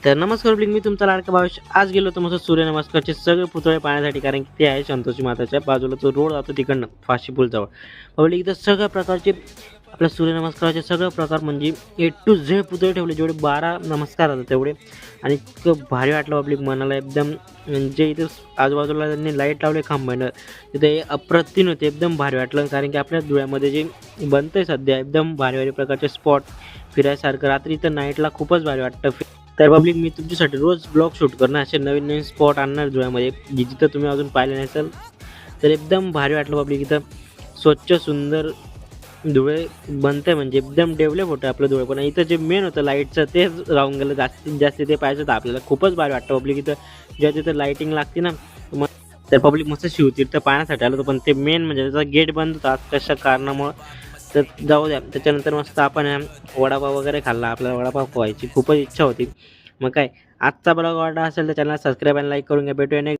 तर नमस्कार ब्लिंग, मी तुमचा लाडका भावेश. आज गेलो होतो मस्त सूर्यनमस्कारचे सगळे पुतळे पाहण्यासाठी, कारण की ते आहे संतोषी माताच्या बाजूला तो रोड जातो तिकडनं फाशी पूलजवळ. पब्लिक इथं सगळ्या प्रकारचे आपल्या सूर्यनमस्काराचे सगळे प्रकार म्हणजे ए टू झेड पुतळे ठेवले, जेवढे 12 नमस्कार होतात तेवढे. आणि इतकं भारी वाटलं पब्लिक, मनाला एकदम. म्हणजे इथं आजूबाजूला त्यांनी लाईट लावले खांबानं, तिथे अप्रतिम होते, एकदम भारी वाटलं. कारण की आपल्या धुळ्यामध्ये जे बनतंय सध्या एकदम भारी भारी प्रकारचे स्पॉट फिरायसारखं, रात्री इथं नाईटला खूपच भारी वाटतं. तर पब्लिक, मी तुमच्यासाठी रोज ब्लॉग शूट करणार, असे नवीन नवीन स्पॉट आणणार धुळ्यामध्ये, जिथं तुम्ही अजून पाहिले नसेल. तर एकदम भारी वाटलं पब्लिक, इथं स्वच्छ सुंदर धुळे बनतं, म्हणजे एकदम डेव्हलप होतं आपलं धुळे. पण इथं जे मेन होतं लाईटचं तेच राहून गेलं, जास्तीत जास्त ते पाहिजे होतं आपल्याला. खूपच भारी वाटतं पब्लिक इथं, जेव्हा तिथं लाईटिंग लागते ना. मग तर पब्लिक मस्त शिवतीर्थ पाहण्यासाठी आलं होतं, पण ते मेन म्हणजे त्याचा गेट बंद होता कशा कारणामुळं. तर जाऊ द्या. त्याच्यानंतर मस्त आपण वडापाव वगैरे खाल्ला, आपल्याला वडापाव खावायची खूपच इच्छा होती. मग काय, आजचा ब्लॉग आवडला असेल तर चॅनल सबस्क्राईब आणि लाईक करून घ्या. भेटूया नेक्स्ट